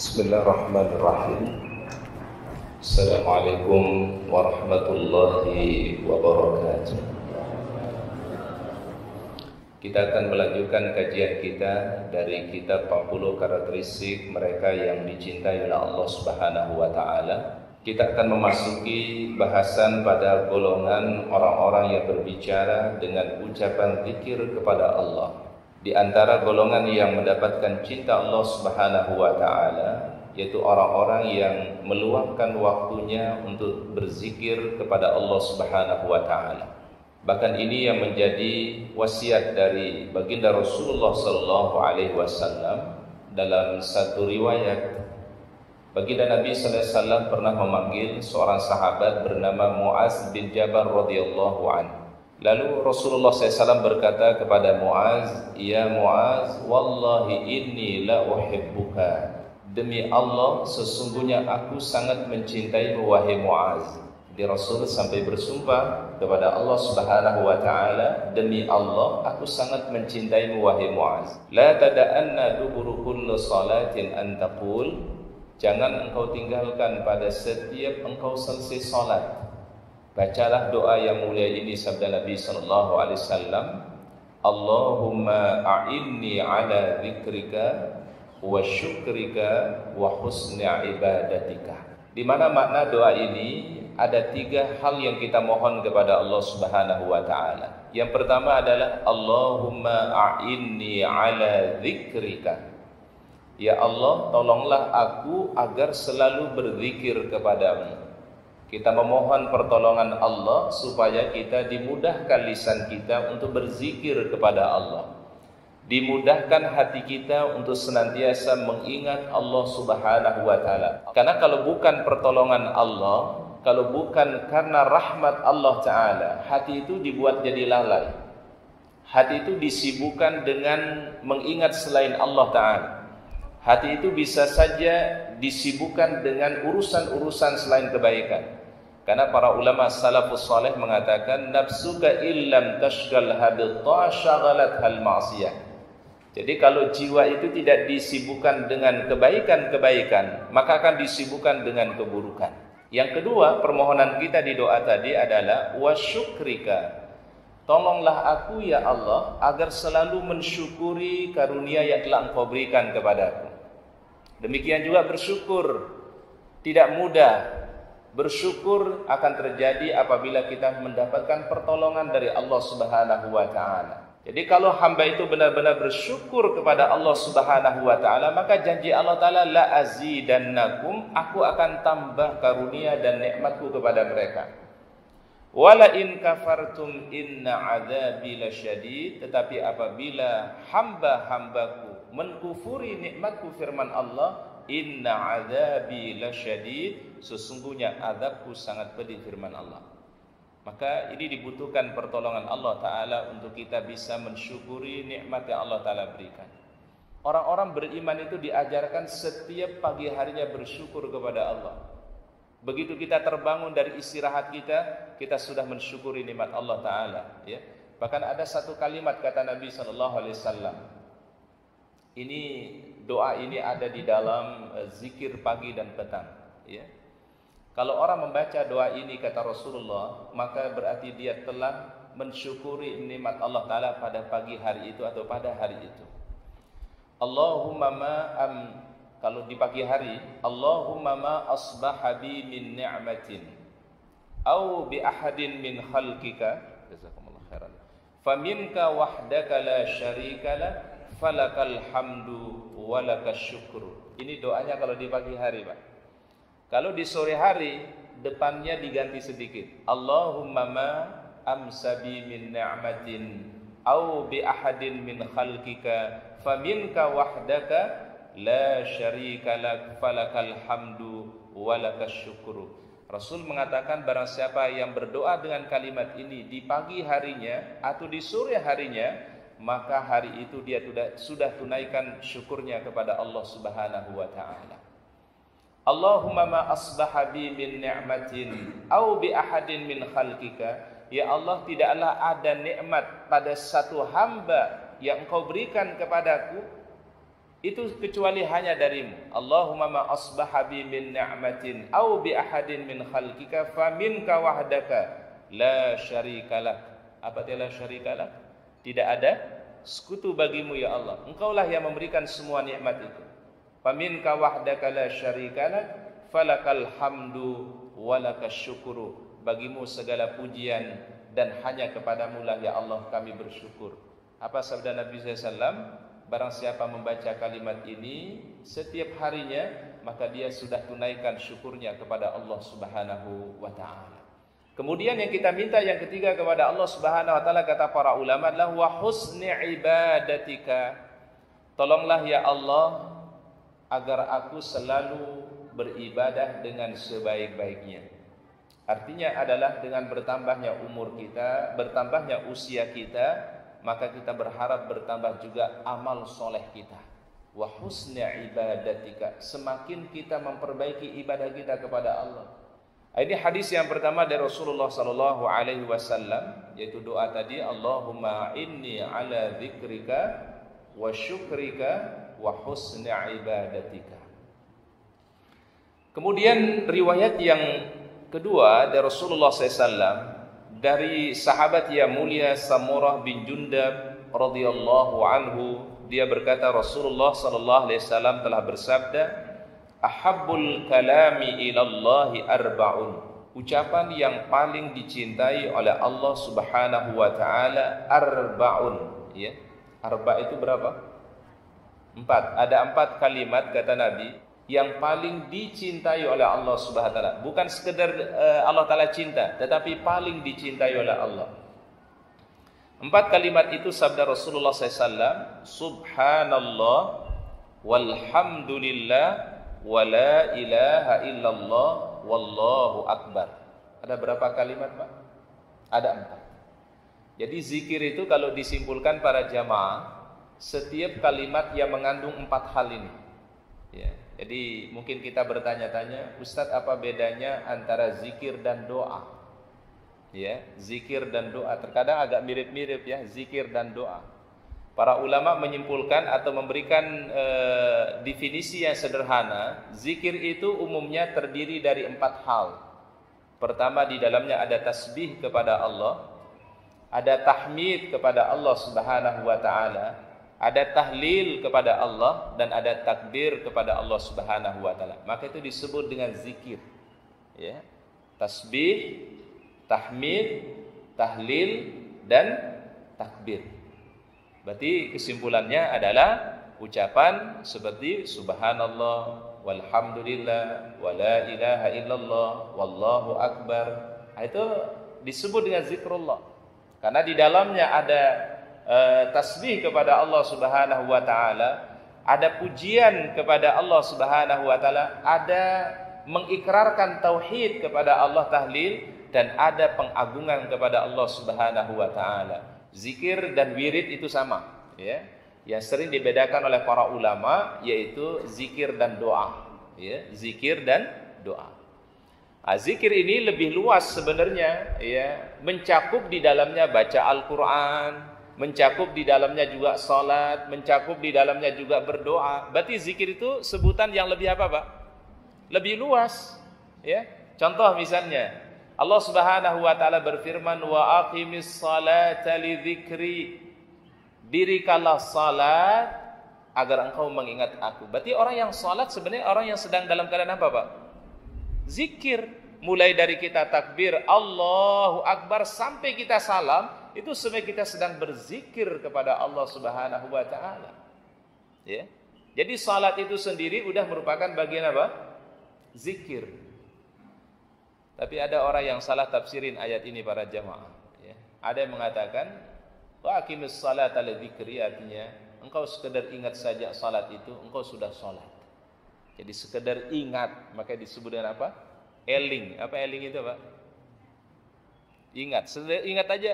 Bismillahirrahmanirrahim. Assalamualaikum warahmatullahi wabarakatuh. Kita akan melanjutkan kajian kita dari kitab 40 karakteristik mereka yang dicintai oleh Allah Subhanahu wa taala. Kita akan memasuki bahasan pada golongan orang-orang yang berbicara dengan ucapan zikir kepada Allah. Di antara golongan yang mendapatkan cinta Allah Subhanahu wa taala yaitu orang-orang yang meluangkan waktunya untuk berzikir kepada Allah Subhanahu wa taala. Bahkan ini yang menjadi wasiat dari baginda Rasulullah sallallahu alaihi wasallam. Dalam satu riwayat, baginda Nabi sallallahu alaihi wasallam pernah memanggil seorang sahabat bernama Muaz bin Jabal radhiyallahu anhu. Lalu Rasulullah SAW berkata kepada Muaz, "Ya Muaz, wallahi inni la uhibbuka." Demi Allah, sesungguhnya aku sangat mencintaimu wahai Muaz. Di Rasul sampai bersumpah kepada Allah Subhanahu wa taala, "Demi Allah, aku sangat mencintaimu wahai Muaz. La tada'anna duburu kulli salatin an taqul." Jangan engkau tinggalkan pada setiap engkau selesai salat. Bacalah doa yang mulia ini, sabda Nabi sallallahu alaihi wasallam, "Allahumma a'inni ala dzikrika wa syukrika wa husni ibadatika." Di mana makna doa ini ada 3 hal yang kita mohon kepada Allah Subhanahu wa taala. Yang pertama adalah Allahumma a'inni ala dzikrika. Ya Allah, tolonglah aku agar selalu berzikir kepadamu. Kita memohon pertolongan Allah supaya kita dimudahkan lisan kita untuk berzikir kepada Allah. Dimudahkan hati kita untuk senantiasa mengingat Allah Subhanahu wa taala. Karena kalau bukan pertolongan Allah, kalau bukan karena rahmat Allah taala, hati itu dibuat jadi lalai. Hati itu disibukkan dengan mengingat selain Allah taala. Hati itu bisa saja disibukkan dengan urusan-urusan selain kebaikan. Karena para ulama salafus saleh mengatakan nafsuka illam tashghalha bi-ta'ah syaghalatha al-ma'siyah. Jadi kalau jiwa itu tidak disibukkan dengan kebaikan-kebaikan, maka akan disibukkan dengan keburukan. Yang kedua, permohonan kita di doa tadi adalah wa syukrika. Tolonglah aku ya Allah agar selalu mensyukuri karunia yang telah Engkau berikan kepadaku. Demikian juga bersyukur tidak mudah. Bersyukur akan terjadi apabila kita mendapatkan pertolongan dari Allah Subhanahu wa taala. Jadi kalau hamba itu benar-benar bersyukur kepada Allah Subhanahu wa taala, maka janji Allah taala la azidannakum, aku akan tambah karunia dan nikmatku kepada mereka. Wala in kafartum inna adzabi lasyadid, tetapi apabila hamba-hambaku menkufuri nikmatku, firman Allah, inna adzabi lasyadid, sesungguhnya azabku sangat pedih, firman Allah. Maka ini dibutuhkan pertolongan Allah taala untuk kita bisa mensyukuri nikmat yang Allah taala berikan. Orang-orang beriman itu diajarkan setiap pagi harinya bersyukur kepada Allah. Begitu kita terbangun dari istirahat kita sudah mensyukuri nikmat Allah taala, ya. Bahkan ada satu kalimat kata Nabi sallallahu alaihi wasallam. Ini doa ini ada di dalam zikir pagi dan petang, ya. Kalau orang membaca doa ini kata Rasulullah, maka berarti dia telah mensyukuri nikmat Allah taala pada pagi hari itu atau pada hari itu. Allahumma kalau di pagi hari, Allahumma ma asbaha bi min ni'matin au bi ahadin min khalqika, jazakumullah khairan, faminka wahdaka la syarika lak, falakal hamdu walakas syukru. Ini doanya kalau di pagi hari, Pak. Kalau di sore hari, depannya diganti sedikit. Allahumma ma amsabi min ni'matin au bi ahadin min khalqika faminka wahdaka la syarika lak, falakal hamdu walakas syukru. Rasul mengatakan barang siapa yang berdoa dengan kalimat ini di pagi harinya atau di sore harinya, maka hari itu dia sudah tunaikan syukurnya kepada Allah Subhanahu wa taala. Allahumma ma asbaha bi min ni'matin au bi ahadin min khalqika, ya Allah, tidaklah ada nikmat pada satu hamba yang Engkau berikan kepadaku itu kecuali hanya darimu. Allahumma ma asbaha bi min ni'matin aw bi ahadin min khalqika faminka wahdaka la syarikalah. Apa itu la syarikalah? Tidak ada sekutu bagimu ya Allah. Engkaulah yang memberikan semua nikmat itu. Faminka wahdaka la syarikalah falakal hamdu walakas syukru. Bagimu segala pujian dan hanya kepadamu lah ya Allah kami bersyukur. Apa sabda Nabi SAW? Barang siapa membaca kalimat ini setiap harinya, maka dia sudah tunaikan syukurnya kepada Allah Subhanahu wa taala. Kemudian yang kita minta yang ketiga kepada Allah Subhanahu wa taala, kata para ulama, adalah wa husni ibadatika. Tolonglah ya Allah agar aku selalu beribadah dengan sebaik-baiknya. Artinya adalah dengan bertambahnya umur kita, bertambahnya usia kita, maka kita berharap bertambah juga amal soleh kita. Wa husni ibadatika, semakin kita memperbaiki ibadah kita kepada Allah. Ini hadis yang pertama dari Rasulullah sallallahu alaihi wasallam, yaitu doa tadi, Allahumma inni ala dzikrika wa syukrika wa husni ibadatika. Kemudian riwayat yang kedua dari Rasulullah SAW dari sahabat yang mulia Samurah bin Jundab radhiyallahu anhu, dia berkata Rasulullah sallallahu alaihi wasallam telah bersabda, ahabbul kalami ilallahi arba'un. Ucapan yang paling dicintai oleh Allah Subhanahu wa taala arba'un, ya. Arba itu berapa? 4. Ada 4 kalimat kata Nabi yang paling dicintai oleh Allah Subhanahu wa taala. Bukan sekedar Allah taala cinta, tetapi paling dicintai oleh Allah. 4 kalimat itu sabda Rasulullah SAW, subhanallah walhamdulillah wa la ilaha illallah wallahu akbar. Ada berapa kalimat, Pak? Ada 4. Jadi zikir itu kalau disimpulkan para jamaah, setiap kalimat yang mengandung 4 hal ini, ya. Jadi mungkin kita bertanya-tanya, Ustadz apa bedanya antara zikir dan doa? Ya, zikir dan doa terkadang agak mirip-mirip ya, zikir dan doa. Para ulama menyimpulkan atau memberikan definisi yang sederhana, zikir itu umumnya terdiri dari 4 hal. Pertama, di dalamnya ada tasbih kepada Allah, ada tahmid kepada Allah Subhanahu wa taala, ada tahlil kepada Allah, dan ada takbir kepada Allah Subhanahu wa taala. Maka itu disebut dengan zikir. Ya. Tasbih, tahmid, tahlil, dan takbir. Berarti kesimpulannya adalah ucapan seperti subhanallah walhamdulillah wala ilaha illallah wallahu akbar. Itu disebut dengan zikrullah. Karena di dalamnya ada tasbih kepada Allah Subhanahu wa taala, ada pujian kepada Allah Subhanahu wa taala, ada mengikrarkan tauhid kepada Allah, tahlil, dan ada pengagungan kepada Allah Subhanahu wa taala. Zikir dan wirid itu sama, ya. Yang sering dibedakan oleh para ulama yaitu zikir dan doa, ya, zikir dan doa. Zikir ini lebih luas sebenarnya, ya, mencakup di dalamnya baca Al-Qur'an, mencakup di dalamnya juga salat, mencakup di dalamnya juga berdoa. Berarti zikir itu sebutan yang lebih apa, Pak? Lebih luas, ya. Contoh misalnya, Allah Subhanahu wa taala berfirman, wa aqimis salata li dzikri. Dirikanlah salat agar engkau mengingat aku. Berarti orang yang salat sebenarnya orang yang sedang dalam keadaan apa, Pak? Zikir. Mulai dari kita takbir Allahu Akbar sampai kita salam, itu sebenarnya kita sedang berzikir kepada Allah Subhanahu wa taala. Ya. Jadi salat itu sendiri udah merupakan bagian apa? Zikir. Tapi ada orang yang salah tafsirin ayat ini para jamaah, ya. Ada yang mengatakan wa aqimis salata li dzikri, artinya engkau sekedar ingat saja salat itu, engkau sudah salat. Jadi sekedar ingat, maka disebut dengan apa? Eling. Apa eling itu, Pak? Ingat. Ingat aja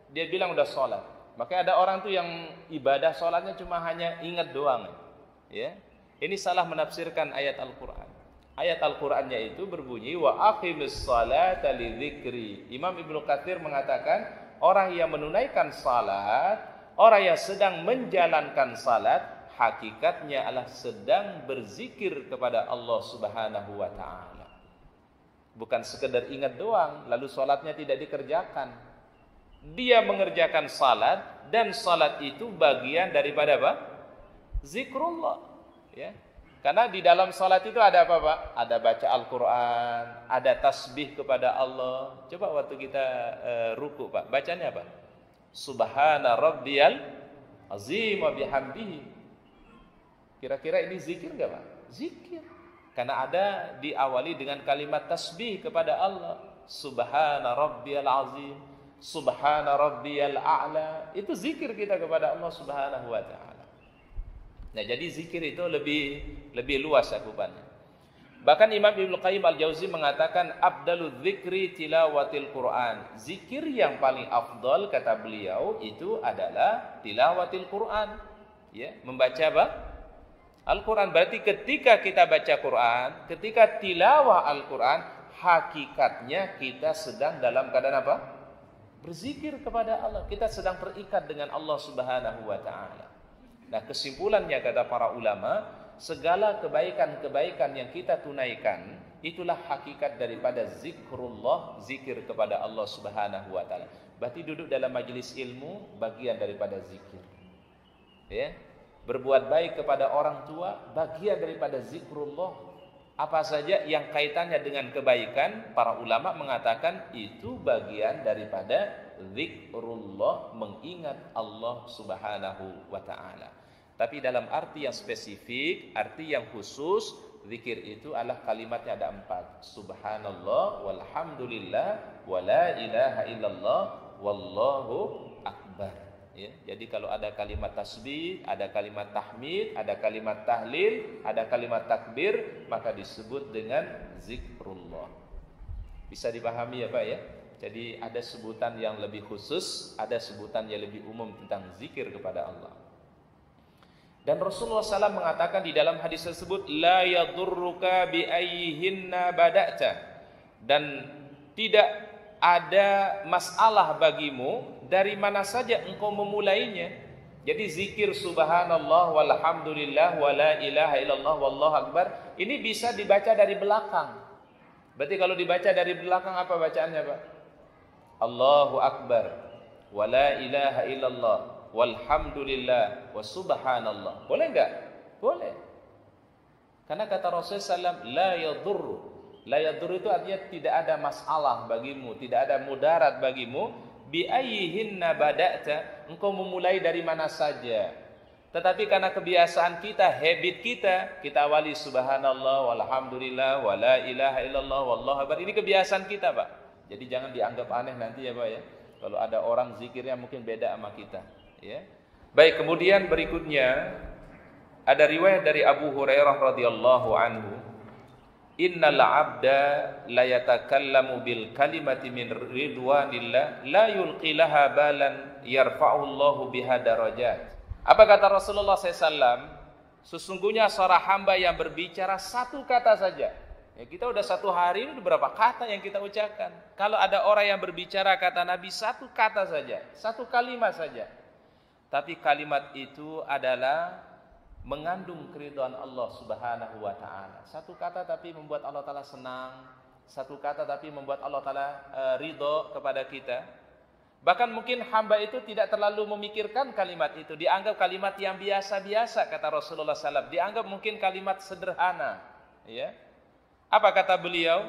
dia bilang udah sholat. Makanya ada orang tuh yang ibadah sholatnya cuma hanya ingat doang, ya. Ini salah menafsirkan ayat Al-Quran. Ayat Al-Qurannya itu berbunyi wa aqimis salata li dzikri. Imam Ibnu Katsir mengatakan orang yang menunaikan salat, orang yang sedang menjalankan salat hakikatnya adalah sedang berzikir kepada Allah Subhanahu wa taala. Bukan sekedar ingat doang lalu salatnya tidak dikerjakan. Dia mengerjakan salat dan salat itu bagian daripada apa? Zikrullah, ya. Karena di dalam salat itu ada apa, Pak? Ada baca Al-Qur'an, ada tasbih kepada Allah. Coba waktu kita ruku, Pak, bacanya apa? Subhana rabbiyal azim wa bihamdihi. Kira-kira ini zikir enggak, Pak? Zikir. Karena ada diawali dengan kalimat tasbih kepada Allah. Subhana rabbiyal azim, subhana rabbiyal a'la. Itu zikir kita kepada Allah Subhanahu wa taala. Nah, jadi zikir itu lebih luas cakupannya. Bahkan Imam Ibnu Qayyim Al-Jauzi mengatakan afdalul dzikri tilawatil Quran. Zikir yang paling afdal kata beliau itu adalah tilawatil Quran. Ya, membaca apa? Al-Quran. Berarti ketika kita baca Quran, ketika tilawah Al-Quran, hakikatnya kita sedang dalam keadaan apa? Berzikir kepada Allah. Kita sedang terikat dengan Allah Subhanahu wa taala. Nah, kesimpulannya kata para ulama, segala kebaikan-kebaikan yang kita tunaikan itulah hakikat daripada zikrullah, zikir kepada Allah Subhanahu wa taala. Berarti duduk dalam majelis ilmu bagian daripada zikir. Ya. Berbuat baik kepada orang tua bagian daripada zikrullah. Apa saja yang kaitannya dengan kebaikan, para ulama mengatakan itu bagian daripada zikrullah, mengingat Allah Subhanahu wa taala. Tapi dalam arti yang spesifik, arti yang khusus, zikir itu adalah kalimatnya ada 4. Subhanallah, walhamdulillah, wala ilaha illallah, wallahu akbar. Ya, jadi kalau ada kalimat tasbih, ada kalimat tahmid, ada kalimat tahlil, ada kalimat takbir, maka disebut dengan zikrullah. Bisa dipahami ya Pak ya? Jadi ada sebutan yang lebih khusus, ada sebutan yang lebih umum tentang zikir kepada Allah. Dan Rasulullah SAW mengatakan di dalam hadis tersebut, la yadurruka bi ayyihinna bada'ta, dan tidak ada masalah bagimu dari mana saja engkau memulainya. Jadi zikir subhanallah walhamdulillah wala ilaha illallah wallahu akbar ini bisa dibaca dari belakang. Berarti kalau dibaca dari belakang apa bacaannya, Pak? Allahu akbar wala ilaha illallah walhamdulillah wa subhanallah. Boleh enggak? Boleh. Karena kata Rasulullah SAW, la yadurru. La yadurru itu artinya tidak ada masalah bagimu, tidak ada mudarat bagimu. Bi ayyihinna bada'ta, engkau memulai dari mana saja. Tetapi karena kebiasaan kita, habit kita awali subhanallah walhamdulillah wala ilaha illallah wallahu akbar. Ini kebiasaan kita, Pak. Jadi jangan dianggap aneh nanti ya, Pak ya. Kalau ada orang zikirnya mungkin beda sama kita. Ya. Baik, kemudian berikutnya ada riwayat dari Abu Hurairah radhiyallahu anhu, innal 'abda la yatakallamu bil kalimati min ridwanillah la yulqi laha balan yarfa'u Allahu biha darajat. Apa kata Rasulullah SAW? Sesungguhnya seorang hamba yang berbicara satu kata saja. Ya, kita udah satu hari ini berapa kata yang kita ucapkan. Kalau ada orang yang berbicara kata Nabi satu kata saja, satu kalimat saja, tapi kalimat itu adalah mengandung keridhaan Allah Subhanahu wa taala. Satu kata tapi membuat Allah taala senang, satu kata tapi membuat Allah taala ridho kepada kita. Bahkan mungkin hamba itu tidak terlalu memikirkan kalimat itu, dianggap kalimat yang biasa-biasa kata Rasulullah SAW, dianggap mungkin kalimat sederhana, ya. Apa kata beliau?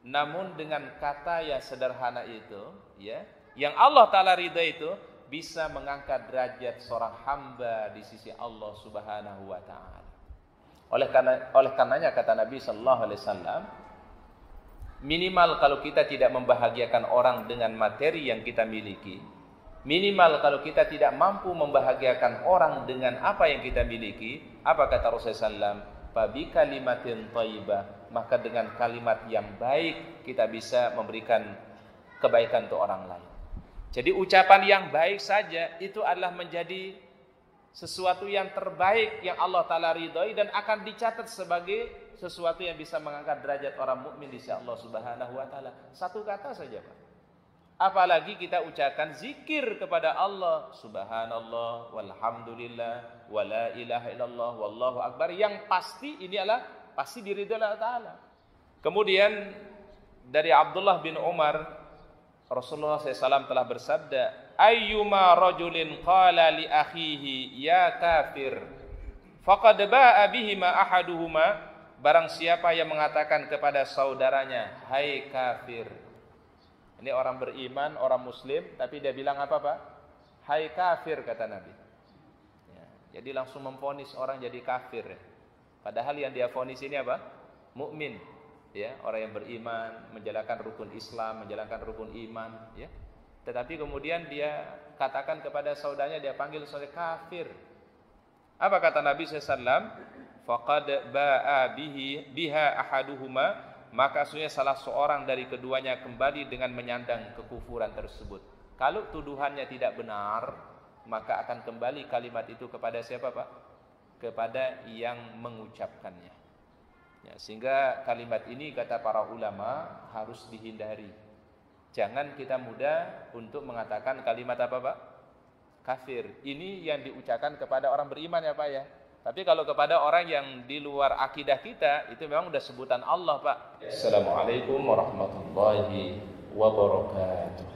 Namun dengan kata yang sederhana itu, ya, yang Allah taala ridha itu bisa mengangkat derajat seorang hamba di sisi Allah Subhanahu wa taala. Oleh karenanya kata Nabi sallallahu alaihi wasallam, minimal kalau kita tidak membahagiakan orang dengan materi yang kita miliki, minimal kalau kita tidak mampu membahagiakan orang dengan apa yang kita miliki, apa kata Rasulullah sallallahu fabi kalimatin thayyibah, maka dengan kalimat yang baik kita bisa memberikan kebaikan untuk orang lain. Jadi ucapan yang baik saja itu adalah menjadi sesuatu yang terbaik yang Allah Ta'ala ridhoi dan akan dicatat sebagai sesuatu yang bisa mengangkat derajat orang mukmin di sisi Allah Subhanahu wa taala. Satu kata saja, Pak. Apalagi kita ucapkan zikir kepada Allah, subhanallah, walhamdulillah, wala ilaha illallah, wallahu akbar, yang pasti ini adalah pasti diridhoi Allah Ta'ala. Kemudian dari Abdullah bin Umar, Rasulullah SAW telah bersabda, ayyuma rajulin qala li akhihi ya kafir faqad ba'a bihima ahaduhuma, barang siapa yang mengatakan kepada saudaranya hai kafir. Ini orang beriman, orang muslim, tapi dia bilang apa Pak? Hai kafir, kata Nabi. Ya, jadi langsung memvonis orang jadi kafir. Padahal yang dia vonis ini apa? Mukmin. Ya, orang yang beriman, menjalankan rukun Islam, menjalankan rukun iman. Ya. Tetapi kemudian dia katakan kepada saudaranya, dia panggil sebagai kafir. Apa kata Nabi SAW? Faqad ba'a biha ahaduhuma, maka sesungguhnya salah seorang dari keduanya kembali dengan menyandang kekufuran tersebut. Kalau tuduhannya tidak benar, maka akan kembali kalimat itu kepada siapa Pak? Kepada yang mengucapkannya. Ya, sehingga kalimat ini kata para ulama harus dihindari. Jangan kita mudah untuk mengatakan kalimat apa Pak? Kafir. Ini yang diucapkan kepada orang beriman ya Pak ya. Tapi kalau kepada orang yang di luar akidah kita, itu memang udah sebutan Allah Pak. Assalamualaikum warahmatullahi wabarakatuh.